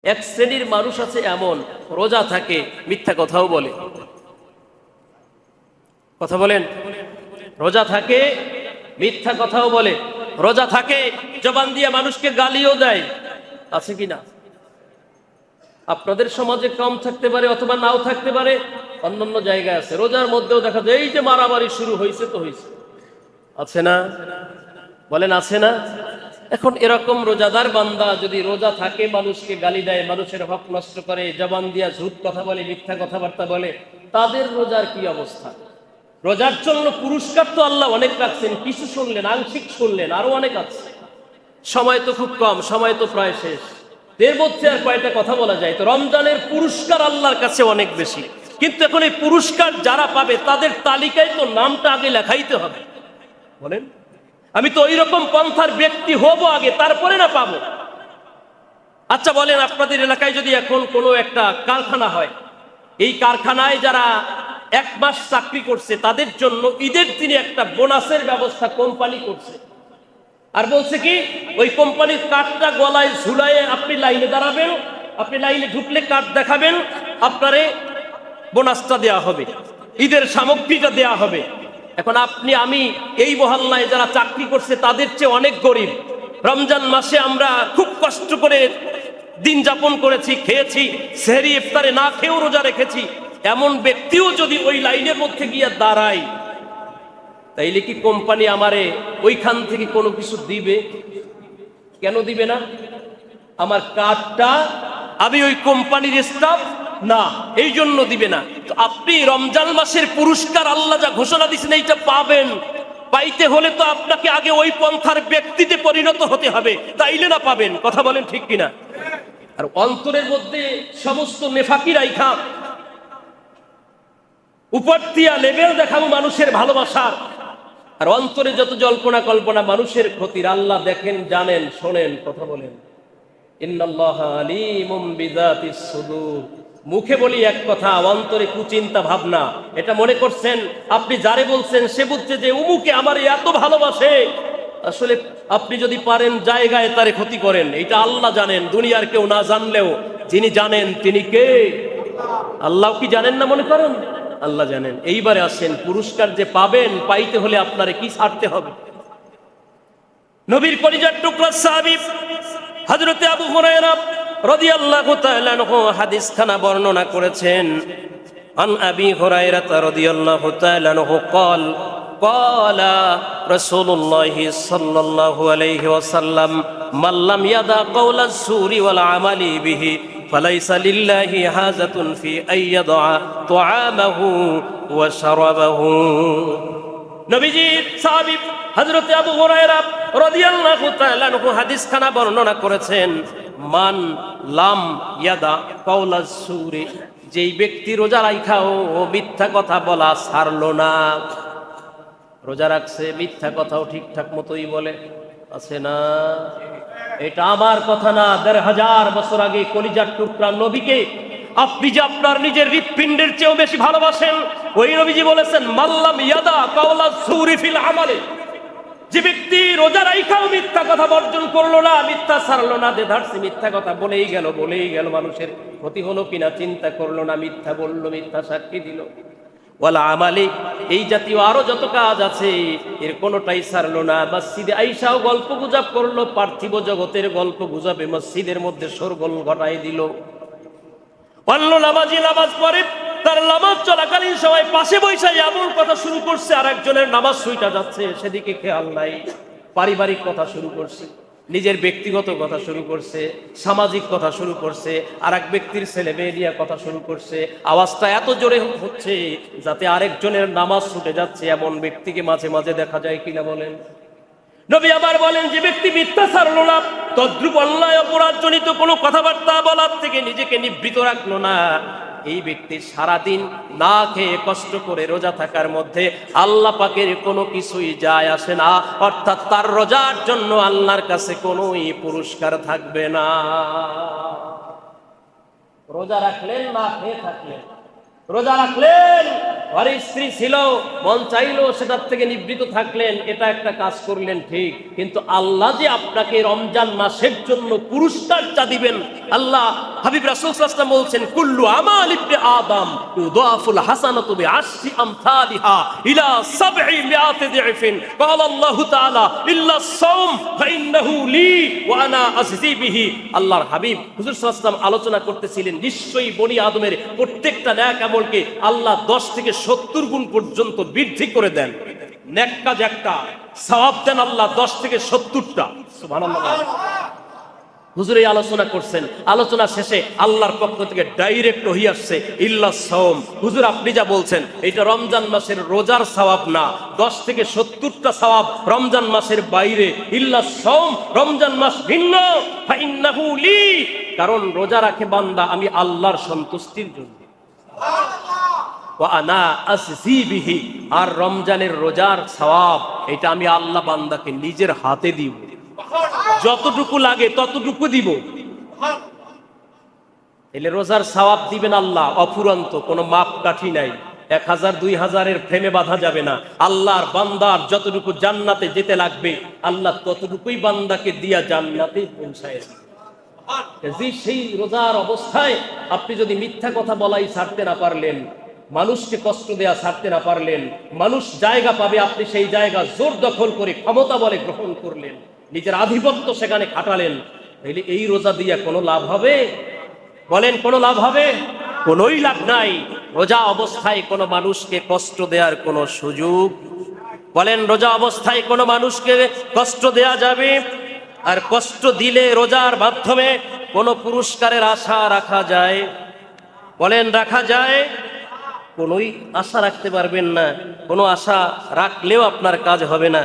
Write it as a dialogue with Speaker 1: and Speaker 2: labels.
Speaker 1: এক শ্রেণীর মানুষ আছে এমন, রোজা থাকে মিথ্যা কথাও বলে। কথা বলেন, রোজা থাকে মিথ্যা কথাও বলে, রোজা থাকে জবান দিয়ে মানুষকে গালিও দেয়। আছে কি না? আপনাদের সমাজে কম থাকতে পারে অথবা নাও থাকতে পারে, অন্যান্য জায়গায় আছে। রোজার মধ্যেও দেখা যায় এই যে মারামারি শুরু হয়েছে তো হয়েছে, আছে না? বলেন আছে না? এখন এরকম রোজাদার বান্দা যদি রোজা থাকে মানুষকে গালি দেয়, মানুষের হক নষ্ট করে, জবান দিয়া ঝুট কথা বলে, মিথ্যা কথাবার্তা বলে, তাদের রোজার কি অবস্থা? রোজার জন্য পুরস্কার তো আল্লাহ অনেক রাখছেন, কিছু শুনলেন, আংশিক শুনলেন, আরো অনেক আছে। সময় তো খুব কম, সময় তো প্রায় শেষ। এর মধ্যে আর কয়টা কথা বলা যায়? তো রমজানের পুরস্কার আল্লাহর কাছে অনেক বেশি, কিন্তু এখন এই পুরস্কার যারা পাবে তাদের তালিকায় তো নামটা আগে লেখাইতে হবে। বলেন, আমি তো ওই রকম পন্থার ব্যক্তি হব আগে, তারপরে না পাবো? আচ্ছা বলেন, আপনাদের এলাকায় যদি এখন কোনো একটা কারখানা হয়, এই কারখানায় যারা 1 মাস চাকরি করছে তাদের জন্য ঈদের দিনে একটা বোনাসের ব্যবস্থা কোম্পানি করছে, আর বলছে কি ওই কোম্পানির কার্ডটা গলায় ঝুলায়ে আপনি লাইনে দাঁড়াবেন, আপনি লাইনে ঢুকলে কার্ড দেখাবেন, আপনারে বোনাসটা দেয়া হবে, ঈদের সামগ্রীটা দেয়া হবে। এখন আপনি আমি এই মহল্লায় যারা চাকরি করছে তাদের চেয়ে অনেক গরিব। রমজান মাসে আমরা খুব কষ্ট করে দিন যাপন করেছি, খেয়েছি, সেহরি ইফতারে না খেয়েও রোজা রেখেছি। এমন ব্যক্তিও যদি ওই লাইনের মধ্যে গিয়ে দাঁড়ায়, তাইলে কি কোম্পানি আমারে ওইখান থেকে কোনো কিছু দিবে? কেন দিবে না? আমার কার্ডটা, আমি ওই কোম্পানির স্টাফ না, এই জন্য দিবে না। তো আপনি রমজান মাসের পুরস্কার আল্লাহ যা ঘোষণা দিয়েছেন এইটা পাবেন, পাইতে হলে তো আপনাকে আগে ওই পন্থার ব্যক্তিতে পরিণত হতে হবে, তাইলে না পাবেন। কথা বলেন ঠিক কিনা? আর অন্তরের মধ্যে সমস্ত নেফাকি রাইখা উপর দিয়া লেভেল দেখাবো মানুষের ভালোবাসার, আর অন্তরে যত জল্পনা কল্পনা মানুষের ক্ষতির, আল্লাহ দেখেন, জানেন, শোনেন। কথা বলেন, ইন্নাল্লাহা আলীমুম বিযাতিস সুদূর। মুখে বলি এক কথা, অন্তরে কুচিন্তা ভাবনা। এটা মনে করছেন আপনি যারে বলছেন সে বুঝছে যে উমুকে আমার এত ভালোবাসে, আসলে আপনি যদি পারেন জায়গায় তারে ক্ষতি করেন। এটা আল্লাহ জানেন, দুনিয়ার কেউ না জানলেও যিনি জানেন তিনি কে? আল্লাহ কি জানেন না মনে করেন? আল্লাহ জানেন। এইবারে আসেন, পুরস্কার যে পাবেন, পাইতে হলে আপনারে কি ছাড়তে হবে? নবীর কলিজার টুকরা সাহাবী হযরতে আবু হুরায়রা রাদিয়াল্লাহু তাআলা আনহু হাদিস খানা বর্ণনা করেছেন। আন আবি হুরায়রা রাদিয়াল্লাহু তাআলা আনহু قال قال رسول الله صلى الله عليه وسلم من لم يدع قول الزور والعمل به فليس لله حاجة في أن يدع طعامه وشرابه। নবীজির সাহাবী হযরতে আবু হুরায়রা রাদিয়াল্লাহু তাআলা আনহু হাদিস খানা বর্ণনা করেছেন, মান লাম ইয়াদা কাওলাস সুরি, যেই ব্যক্তি রোজা রাখাও মিথ্যা কথা বলা ছাড়লো না। রোজা রাখছে, মিথ্যা কথাও ঠিকঠাক মতোই বলে, আছে না? এটা আমার কথা না, ১৫০০ বছর আগে কলিজার টুকরা নবীকে আপনি যে আপনার নিজের হৃৎপিণ্ডের চেয়েও বেশি ভালোবাসেন, ওই নবীজি বলেছেন, মাল্লাম ইয়াদা কাওলাস সুরি ফিল আমালে, যে ব্যক্তি রোজা রাখাও মিথ্যা কথা বর্জন করলো না, মিথ্যা ছাড়লো না, দেধারসি মিথ্যা কথা বলেই গেল, মানুষের ক্ষতি হলো কিনা চিন্তা করলো না, মিথ্যা বললো, মিথ্যা সাক্ষী দিল। ওয়ালা আমালি, এই জাতীয় আরো যত কাজ আছে এর কোনোটাই ছাড়লো না। মসজিদে আইসাও গল্প গুজব করলো, পার্থিব জগতের গল্প গুজবে মসজিদের মধ্যে শোরগোল ঘটাই দিল। অন্য নামাজি নামাজ পড়ে, তার নামাজ চলাকালীন সময় পাশে বৈশা এমন কথা শুরু করছে, আর একজনের নামাজ ছুইটা যাচ্ছে, সেদিকে খেয়াল নাই। পারিবারিক কথা শুরু করছে, নিজের ব্যক্তিগত কথা শুরু করছে, সামাজিক কথা শুরু করছে, আর এক ব্যক্তির ছেলে মেয়ে নিয়ে কথা শুরু করছে। আওয়াজটা এত জোরে হচ্ছে যাতে আরেকজনের নামাজ ছুটে যাচ্ছে, এমন ব্যক্তিকে মাঝে মাঝে দেখা যায় কিনা বলেন? নবী আবার বলেন, যে ব্যক্তি মিথ্যা ছাড়লো না, তদ্রুপ অন্যায় অপরাধজনিত কোনো কথাবার্তা বলার থেকে নিজেকে নিবৃত রাখলো না, এই ব্যক্তি সারাদিন না খেয়ে কষ্ট করে রোজা থাকার মধ্যে আল্লাহ পাকের কোনো কিছুই যায় আসে না, অর্থাৎ তার রোজার জন্য আল্লাহর কাছে কোনোই পুরস্কার থাকবে না। রোজা রাখলেন, না খেয়ে থাকলেন, রোজা রাখলেন, ঘরে স্ত্রী ছিল, মন চাইলো সেটার থেকে নিবৃত থাকলেন, এটা একটা কাজ করলেন ঠিক, কিন্তু আল্লাহ যে আপনাকে রমজান মাসের জন্য পুরস্কারটা দিবেন, আল্লাহ হাবিব রাসূল সাল্লাল্লাহু আলাইহি ওয়াসাল্লাম বলছেন, কুল্লু আমাল ইবনে আদম ইউদাফুল হাসানাতু বিআশরি আমসালিহা ইলা 700 দিফিন। ক্বালা আল্লাহু তাআলা ইল্লা আস-সাওম ফাইন্নাহু লি ওয়া আনা আজজি বিহি। আল্লাহর হাবিব হুজুর সাল্লাল্লাহু আলাইহি ওয়াসাল্লাম আলোচনা করতেছিলেন, নিশ্চয়ই বনি আদমের প্রত্যেকটা নেক আমলকে আল্লাহ 10 থেকে 70 গুণ পর্যন্ত বৃদ্ধি করে দেন। নেক কাজ একটা, সওয়াব দেন আল্লাহ 10 থেকে 70টা। সুবহানাল্লাহ। হুজুর এই আলোচনা করছেন, আলোচনা শেষে আল্লাহর পক্ষ থেকে ডাইরেক্ট ওহী আসছে, ইল্লা সাওম। হুজুর আপনি যা বলছেন এটা রমজান মাসের রোজার সওয়াব না, 10 থেকে 70টা সওয়াব রমজান মাসের বাইরে। ইল্লা সাওম, রমজান মাস ভিন্ন। ফাইন্নাহু লি, কারণ রোজা রাখে বান্দা আমি আল্লাহর সন্তুষ্টির জন্য। ওয়া আনা আজজি বিহি, আর রমজানের রোজার সওয়াব এটা আমি আল্লাহ বান্দাকে নিজের হাতে দিব, যতটুকু লাগে ততটুকু দিব। এলে রোজার সওয়াব দিবেন আল্লাহ অফুরন্ত, কোনো মাপকাঠি নাই। 1000 2000 ফ্রেমে বাঁধা যাবে না। আল্লাহর বান্দার যতটুকু জান্নাতে যেতে লাগবে আল্লাহ ততটুকুই বান্দাকে দিয়া জান্নাতে পৌঁছায়। সেই রোজার অবস্থায় আপনি যদি মিথ্যা কথা বলাই ছাড়তে না পারলেন, মানুষকে কষ্ট দেয়া ছাড়তে না পারলেন, মানুষ জায়গা পাবে আপনি সেই জায়গা জোর দখল করে ক্ষমতা বলে গ্রহণ করলেন, নিজের আধিপত্য সেখানে খাটালেন, তাহলে এই রোজা দিয়া কোনো লাভ হবে? বলেন কোনো লাভ হবে? কোনোই লাভ নাই। রোজা অবস্থায় কোনো মানুষকে কষ্ট দেওয়ার কোনো সুযোগ, বলেন রোজা অবস্থায় কোনো মানুষকে কষ্ট দেয়া যাবে? আর কষ্ট দিলে রোজার মাধ্যমে কোনো পুরস্কারের আশা রাখা যায়? বলেন রাখা যায়? কোনোই আশা রাখতে পারবেন না। কোনো আশা রাখলেও আপনার কাজ হবে না।